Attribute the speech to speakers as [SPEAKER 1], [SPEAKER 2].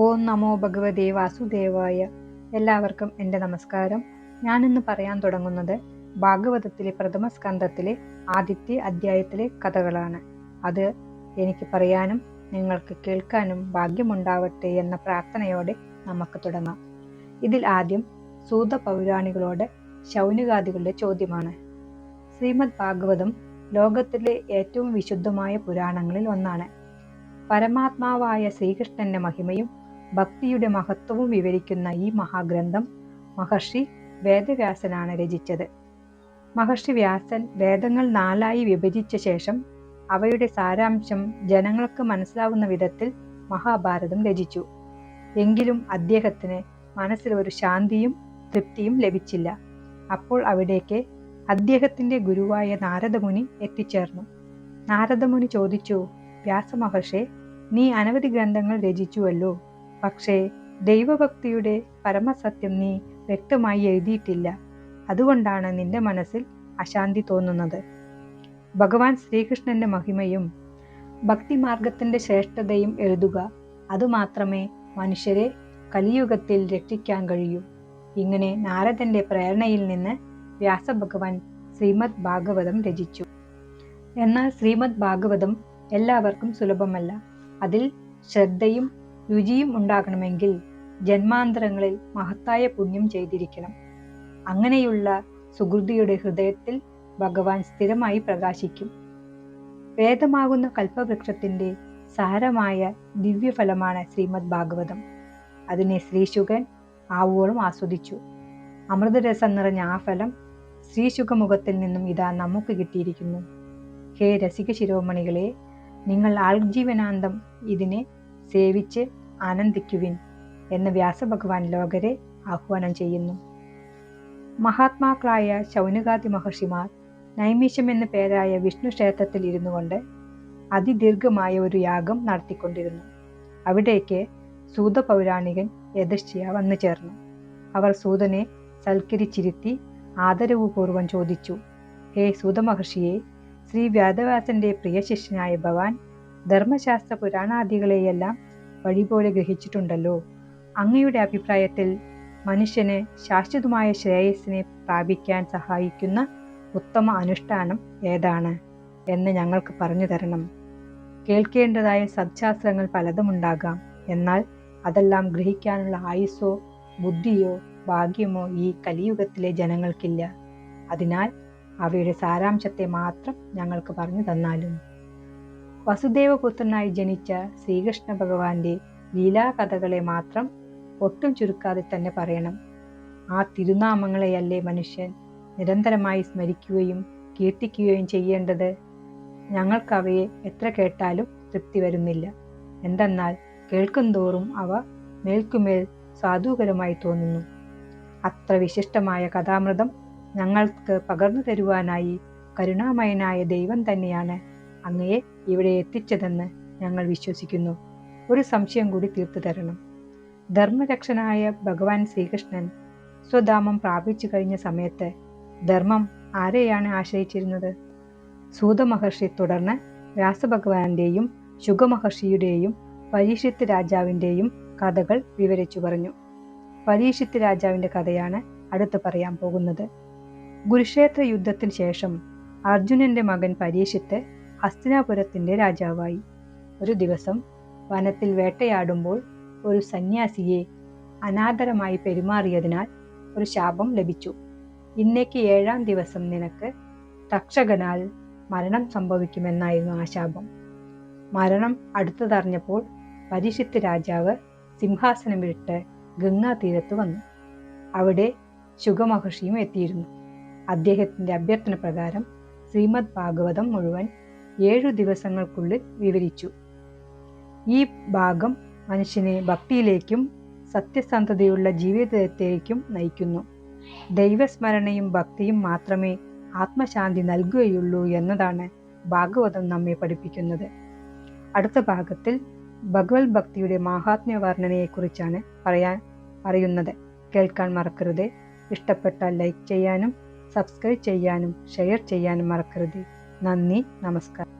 [SPEAKER 1] ഓം നമോ ഭഗവതേ വാസുദേവായ. എല്ലാവർക്കും എൻ്റെ നമസ്കാരം. ഞാനിന്ന് പറയാൻ തുടങ്ങുന്നത് ഭാഗവതത്തിലെ പ്രഥമ സ്കന്ധത്തിലെ ആദ്യത്തെ അധ്യായത്തിലെ കഥകളാണ്. അത് എനിക്ക് പറയാനും നിങ്ങൾക്ക് കേൾക്കാനും ഭാഗ്യമുണ്ടാവട്ടെ എന്ന പ്രാർത്ഥനയോടെ നമുക്ക് തുടങ്ങാം. ഇതിൽ ആദ്യം സൂത പൗരാണികളോട് ശൗനകാദികളുടെ ചോദ്യമാണ്. ശ്രീമദ് ഭാഗവതം ലോകത്തിലെ ഏറ്റവും വിശുദ്ധമായ പുരാണങ്ങളിൽ ഒന്നാണ്. പരമാത്മാവായ ശ്രീകൃഷ്ണന്റെ മഹിമയും ഭക്തിയുടെ മഹത്വവും വിവരിക്കുന്ന ഈ മഹാഗ്രന്ഥം മഹർഷി വേദവ്യാസനാണ് രചിച്ചത്. മഹർഷി വ്യാസൻ വേദങ്ങൾ 4 വിഭജിച്ച ശേഷം അവയുടെ സാരാംശം ജനങ്ങൾക്ക് മനസ്സിലാവുന്ന വിധത്തിൽ മഹാഭാരതം രചിച്ചു. എങ്കിലും അദ്ദേഹത്തിന് മനസ്സിൽ ഒരു ശാന്തിയും തൃപ്തിയും ലഭിച്ചില്ല. അപ്പോൾ അവിടേക്ക് അദ്ദേഹത്തിന്റെ ഗുരുവായ നാരദമുനി എത്തിച്ചേർന്നു. നാരദമുനി ചോദിച്ചു, വ്യാസമഹർഷേ, നീ അനവധി ഗ്രന്ഥങ്ങൾ രചിച്ചുവല്ലോ, പക്ഷേ ദൈവഭക്തിയുടെ പരമസത്യം നീ വ്യക്തമായി എഴുതിയിട്ടില്ല. അതുകൊണ്ടാണ് നിന്റെ മനസ്സിൽ അശാന്തി തോന്നുന്നത്. ഭഗവാൻ ശ്രീകൃഷ്ണന്റെ മഹിമയും ഭക്തിമാർഗത്തിന്റെ ശ്രേഷ്ഠതയും എഴുതുക. അതുമാത്രമേ മനുഷ്യരെ കലിയുഗത്തിൽ രക്ഷിക്കാൻ കഴിയൂ. ഇങ്ങനെ നാരദന്റെ പ്രേരണയിൽ നിന്ന് വ്യാസഭഗവാൻ ശ്രീമദ് ഭാഗവതം രചിച്ചു. എന്നാൽ ശ്രീമദ് ഭാഗവതം എല്ലാവർക്കും സുലഭമല്ല. അതിൽ ശ്രദ്ധയും രുചിയും ഉണ്ടാകണമെങ്കിൽ ജന്മാന്തരങ്ങളിൽ മഹത്തായ പുണ്യം ചെയ്തിരിക്കണം. അങ്ങനെയുള്ള സുഹൃതിയുടെ ഹൃദയത്തിൽ ഭഗവാൻ സ്ഥിരമായി പ്രകാശിക്കും. വേദമാകുന്ന കൽപ്പവൃക്ഷത്തിന്റെ സാരമായ ദിവ്യഫലമാണ് ശ്രീമദ് ഭാഗവതം. അതിനെ ശ്രീശുകൻ ആവോളം ആസ്വദിച്ചു. അമൃതരസം നിറഞ്ഞ ആ ഫലം ശ്രീശുഖമുഖത്തിൽ നിന്നും ഇതാ നമുക്ക് കിട്ടിയിരിക്കുന്നു. ഹേ രസിക ശിരോമണികളെ, നിങ്ങൾ ആൾജീവനാന്തം ഇതിനെ സേവിച്ച് ആനന്ദിക്കുവിൻ എന്ന് വ്യാസഭഗവാൻ ലോകരെ ആഹ്വാനം ചെയ്യുന്നു. മഹാത്മാക്കളായ ശൗനകാദി മഹർഷിമാർ നൈമിഷം എന്ന പേരായ വിഷ്ണു ക്ഷേത്രത്തിൽ ഇരുന്നു കൊണ്ട് അതിദീർഘമായ ഒരു യാഗം നടത്തിക്കൊണ്ടിരുന്നു. അവിടേക്ക് സൂത പൗരാണികൻ യഥശ്ചയ വന്നു ചേർന്നു. അവർ സൂതനെ സൽക്കരിച്ചിരുത്തി ആദരവുപൂർവം ചോദിച്ചു, ഹേ സൂതമഹർഷിയെ, ശ്രീ വ്യാസന്റെ പ്രിയ ശിഷ്യനായ ഭവാൻ ധർമ്മശാസ്ത്ര പുരാണാദികളെയെല്ലാം വഴിപോലെ ഗ്രഹിച്ചിട്ടുണ്ടല്ലോ. അങ്ങയുടെ അഭിപ്രായത്തിൽ മനുഷ്യന് ശാശ്വതമായ ശ്രേയസ്സിനെ പ്രാപിക്കാൻ സഹായിക്കുന്ന ഉത്തമ അനുഷ്ഠാനം ഏതാണ് എന്ന് ഞങ്ങൾക്ക് പറഞ്ഞു തരണം. കേൾക്കേണ്ടതായ സത്ശാസ്ത്രങ്ങൾ പലതുമുണ്ടാകാം. എന്നാൽ അതെല്ലാം ഗ്രഹിക്കാനുള്ള ആയുസ്സോ ബുദ്ധിയോ ഭാഗ്യമോ ഈ കലിയുഗത്തിലെ ജനങ്ങൾക്കില്ല. അതിനാൽ അവയുടെ സാരാംശത്തെ മാത്രം ഞങ്ങൾക്ക് പറഞ്ഞു തന്നാലും. വസുദേവപുത്രനായി ജനിച്ച ശ്രീകൃഷ്ണ ഭഗവാന്റെ ലീലാകഥകളെ മാത്രം ഒട്ടും ചുരുക്കാതെ തന്നെ പറയണം. ആ തിരുനാമങ്ങളെയല്ലേ മനുഷ്യൻ നിരന്തരമായി സ്മരിക്കുകയും കീർത്തിക്കുകയും ചെയ്യേണ്ടത്. ഞങ്ങൾക്കവയെ എത്ര കേട്ടാലും തൃപ്തി വരുന്നില്ല. എന്തെന്നാൽ കേൾക്കുന്തോറും അവ മേൽക്കുമേൽ സാധുകരമായി തോന്നുന്നു. അത്ര വിശിഷ്ടമായ കഥാമൃതം ഞങ്ങൾക്ക് പകർന്നു തരുവാനായി കരുണാമയനായ ദൈവം തന്നെയാണ് അങ്ങയെ ഇവിടെ എത്തിച്ചതെന്ന് ഞങ്ങൾ വിശ്വസിക്കുന്നു. ഒരു സംശയം കൂടി തീർത്തു തരണം. ധർമ്മരക്ഷനായ ഭഗവാൻ ശ്രീകൃഷ്ണൻ സ്വധാമം പ്രാപിച്ചു കഴിഞ്ഞ സമയത്ത് ധർമ്മം ആരെയാണ് ആശ്രയിച്ചിരുന്നത്? സൂതമഹർഷി തുടർന്ന് വ്യാസഭഗവാന്റെയും ശുഗമഹർഷിയുടെയും പരീക്ഷിത്ത് രാജാവിൻ്റെയും കഥകൾ വിവരിച്ചു പറഞ്ഞു. പരീക്ഷിത്ത് രാജാവിൻ്റെ കഥയാണ് അടുത്ത് പറയാൻ പോകുന്നത്. കുരുക്ഷേത്ര യുദ്ധത്തിന് ശേഷം അർജുനന്റെ മകൻ പരീക്ഷിത്ത് ഹസ്തിനാപുരത്തിന്റെ രാജാവായി. ഒരു ദിവസം വനത്തിൽ വേട്ടയാടുമ്പോൾ ഒരു സന്യാസിയെ അനാദരമായി പെരുമാറിയതിനാൽ ഒരു ശാപം ലഭിച്ചു. ഇന്നേക്ക് 7-ാം ദിവസം നിനക്ക് തക്ഷകനാൽ മരണം സംഭവിക്കുമെന്നായിരുന്നു ആ ശാപം. മരണം അടുത്തതറിഞ്ഞപ്പോൾ പരീക്ഷിത്ത് രാജാവ് സിംഹാസനം വിട്ട് ഗംഗാതീരത്ത് വന്നു. അവിടെ ശുഗമഹർഷിയും എത്തിയിരുന്നു. അദ്ദേഹത്തിന്റെ അഭ്യർത്ഥന പ്രകാരം ശ്രീമദ് ഭാഗവതം മുഴുവൻ 7 ദിവസങ്ങൾക്കുള്ളിൽ വിവരിച്ചു. ഈ ഭാഗം മനുഷ്യനെ ഭക്തിയിലേക്കും സത്യസന്ധതയുള്ള ജീവിതത്തിലേക്കും നയിക്കുന്നു. ദൈവസ്മരണയും ഭക്തിയും മാത്രമേ ആത്മശാന്തി നൽകുകയുള്ളൂ എന്നതാണ് ഭാഗവതം നമ്മെ പഠിപ്പിക്കുന്നത്. അടുത്ത ഭാഗത്തിൽ ഭഗവത് ഭക്തിയുടെ മാഹാത്മ്യ വർണ്ണനയെക്കുറിച്ചാണ് പറയുന്നത്. കേൾക്കാൻ മറക്കരുത്. ഇഷ്ടപ്പെട്ടാൽ ലൈക്ക് ചെയ്യാനും സബ്സ്ക്രൈബ് ചെയ്യാനും ഷെയർ ചെയ്യാനും മറക്കരുത്. നന്ദി, നമസ്കാരം.